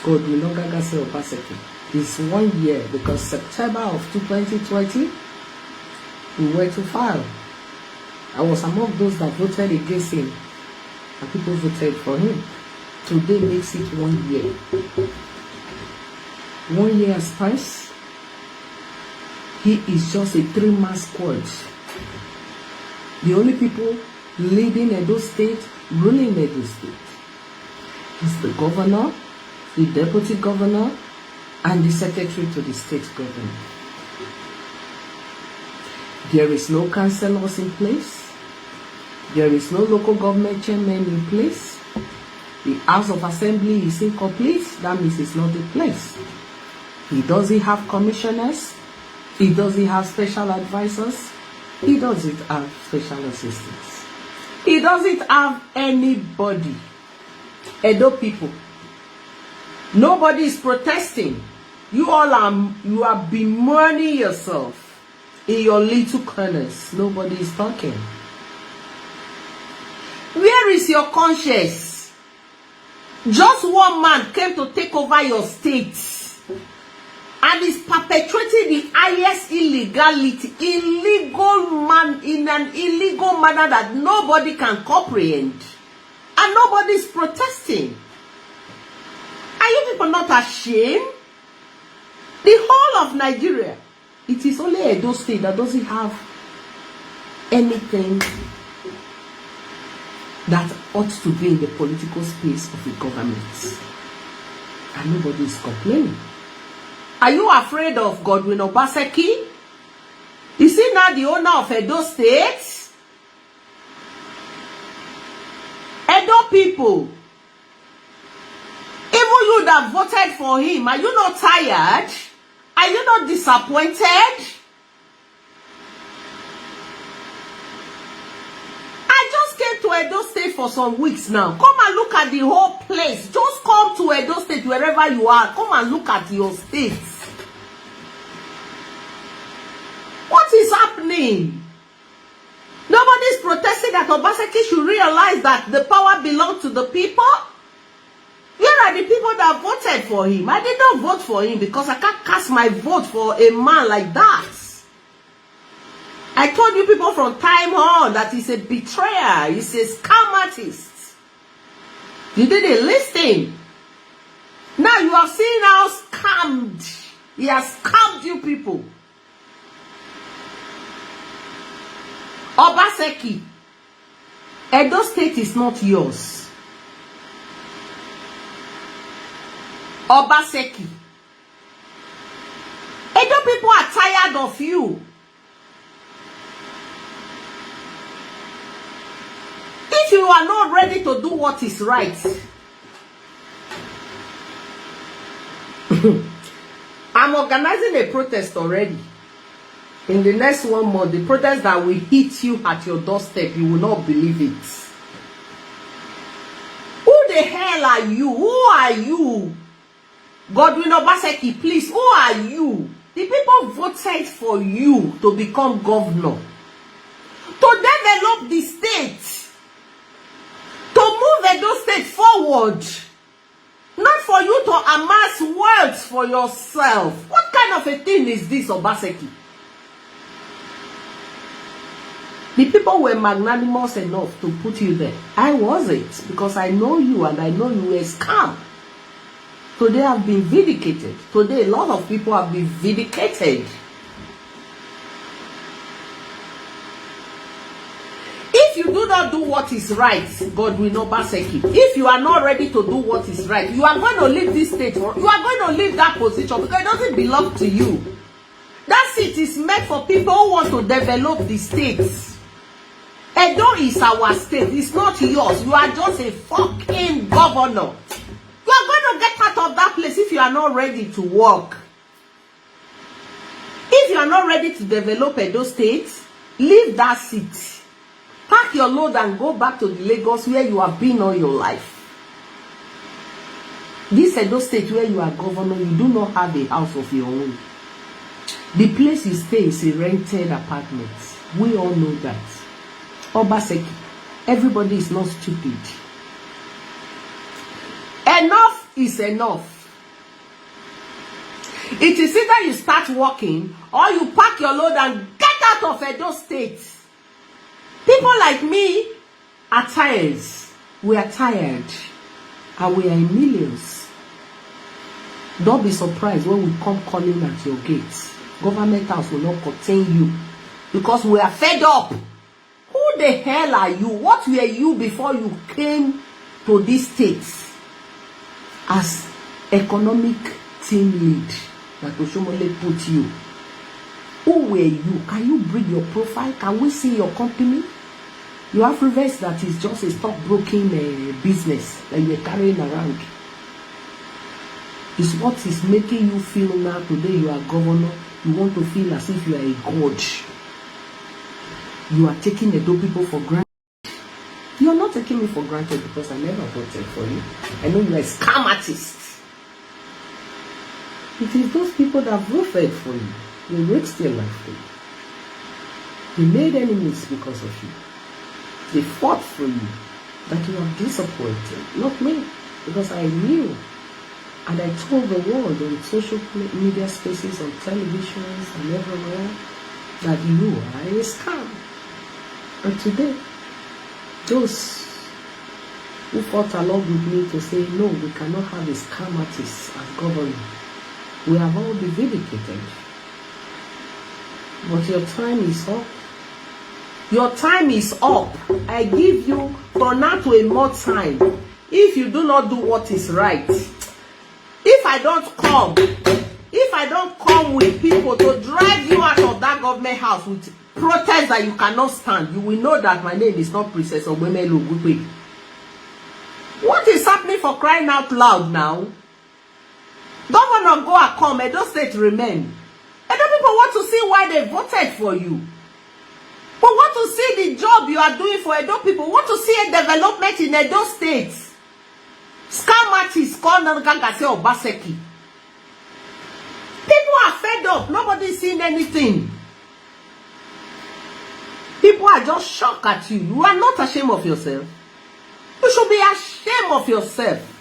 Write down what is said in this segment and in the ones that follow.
Godwin Obaseki Obaseki. It's 1 year because September of 2020 we were to file. I was among those that voted against him, and people voted for him. Today makes it 1 year. 1 year has passed. He is just a 3-man squad. The only people leading Edo State, ruling Edo State, is the governor, the deputy governor, and the secretary to the state government. There is no councillors in place. There is no local government chairman in place. The House of Assembly is incomplete. That means it's not in place. He doesn't have commissioners. He doesn't have special advisors. He doesn't have special assistants. He doesn't have anybody. Edo people. Nobody is protesting. You have been mourning yourself in your little corners. Nobody is talking. Where is your conscience? Just one man came to take over your state and is perpetrating the highest illegality, in an illegal manner that nobody can comprehend, and nobody is protesting. Are you people not ashamed? The whole of Nigeria, it is only Edo State that doesn't have anything that ought to be in the political space of the government. And nobody is complaining. Are you afraid of Godwin Obaseki? Is he now the owner of Edo State? Edo people, even you that voted for him, are you not tired? Are you not disappointed? I just came to Edo State for some weeks now. Come and look at the whole place. Just come to Edo State wherever you are. Come and look at your state. What is happening? Nobody is protesting that Obaseki should realize that the power belongs to the people. Where are the people that voted for him? I did not vote for him because I can't cast my vote for a man like that. I told you people from time on that he's a betrayer, he's a scam artist. You didn't listen. Now you have seen how scammed. He has scammed you people. Obaseki, Edo State is not yours. Obaseki, Edo people are tired of you. If you are not ready to do what is right, I'm organizing a protest already. In the next 1 month, the protest that will hit you at your doorstep, you will not believe it. Who the hell are you? Who are you? Godwin Obaseki, please, who are you? The people voted for you to become governor, to develop the state, to move Edo State forward, not for you to amass wealth for yourself. What kind of a thing is this, Obaseki? The people were magnanimous enough to put you there. I wasn't, because I know you and I know you were scam. Today I've been vindicated. Today a lot of people have been vindicated. If you do not do what is right, Godwin Obaseki, if you are not ready to do what is right, you are going to leave this state, you are going to leave that position because it doesn't belong to you. That seat is meant for people who want to develop the states. Edo is our state, it's not yours. You are just a fucking governor. You are going to get out of that place if you are not ready to work. If you are not ready to develop Edo State, leave that seat. Pack your load and go back to Lagos where you have been all your life. This Edo State where you are governor, you do not have a house of your own. The place you stay is a rented apartment. We all know that. Obaseki, everybody is not stupid. Enough is enough. It is either you start working or you pack your load and get out of Edo State. People like me are tired. We are tired. And we are in millions. Don't be surprised when we come calling at your gates. Government house will not contain you. Because we are fed up. Who the hell are you? What were you before you came to this state as economic team lead that Oshomole put you? Who were you? Can you bring your profile? Can we see your company? You have reverse that is just a stockbroking business that you're carrying around. It's what is making you feel now today you are governor. You want to feel as if you are a god. You are taking Edo people for granted. You are not taking me for granted because I never voted for you. I know you are a scam artist. It is those people that voted for you. They risked their life for you. They made enemies because of you. They fought for you. That you are disappointed. Not me. Because I knew. And I told the world on social media spaces, on televisions and everywhere that you are a scam. And today, those who fought along with me to say, no, we cannot have a scam artist as governor, we have all been vindicated. But your time is up. Your time is up. I give you from now to a more time. If you do not do what is right, if I don't come with people to drive you out of that government house with protest that you cannot stand, you will know that my name is not Princess Ogwemelu Ogugbe. What is happening for crying out loud now? Governor go and come, Edo State remain. Edo people want to see why they voted for you. But want to see the job you are doing for Edo people. Want to see a development in Edo State. Scam artists called Nangangase Obaseki. People are fed up. Nobody is seeing anything. People are just shocked at you. You are not ashamed of yourself. You should be ashamed of yourself.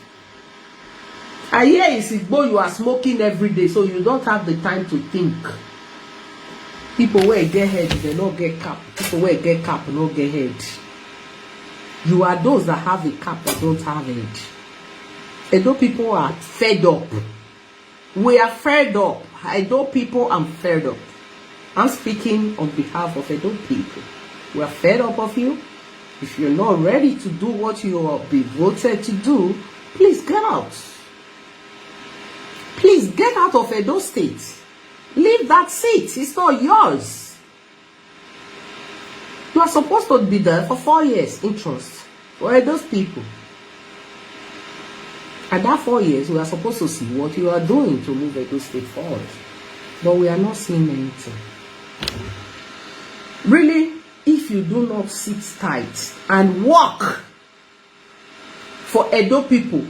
I hear Isigbo, you are smoking every day, so you don't have the time to think. People where get head, they don't get cap. People where get cap, don't get head. You are those that have a cap that don't have head. Edo people are fed up. We are fed up. Edo people, I'm fed up. I'm speaking on behalf of Edo people. We are fed up of you. If you're not ready to do what you are being voted to do, please get out. Please get out of Edo State. Leave that seat. It's not yours. You are supposed to be there for 4 years in trust. For those people. And that 4 years, we are supposed to see what you are doing to move Edo State forward. But we are not seeing anything. Really, if you do not sit tight and work for Edo people,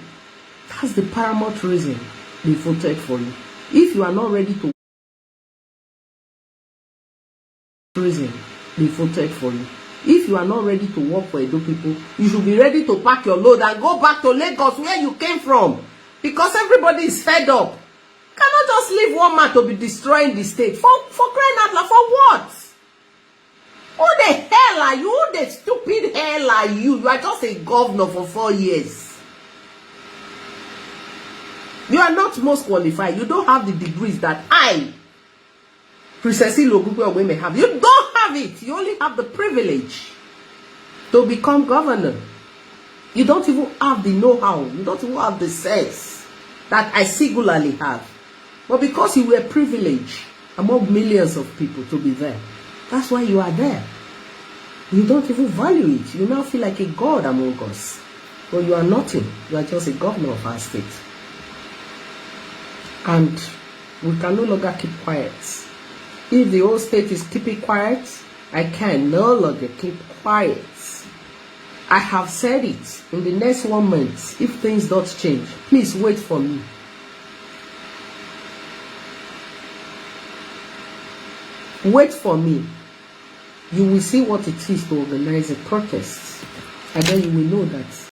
that's the paramount reason they voted for you. If you are not ready to reason they voted for you. If you are not ready to work for Edo people, you should be ready to pack your load and go back to Lagos where you came from. Because everybody is fed up. You cannot just leave one man to be destroying the state. For crying out loud, for what? Who the hell are you? Who the stupid hell are you? You are just a governor for 4 years. You are not most qualified. You don't have the degrees that I, Princess Ogugbe may have. You don't have it. You only have the privilege to become governor. You don't even have the know-how. You don't even have the sense that I singularly have. But because you were privileged among millions of people to be there, that's why you are there. You don't even value it. You now feel like a god among us. But you are nothing. You are just a governor of our state. And we can no longer keep quiet. If the whole state is keeping quiet, I can no longer keep quiet. I have said it. In the next 1 month, if things don't change, please wait for me. Wait for me. You will see what it is to organize a protest. And then you will know that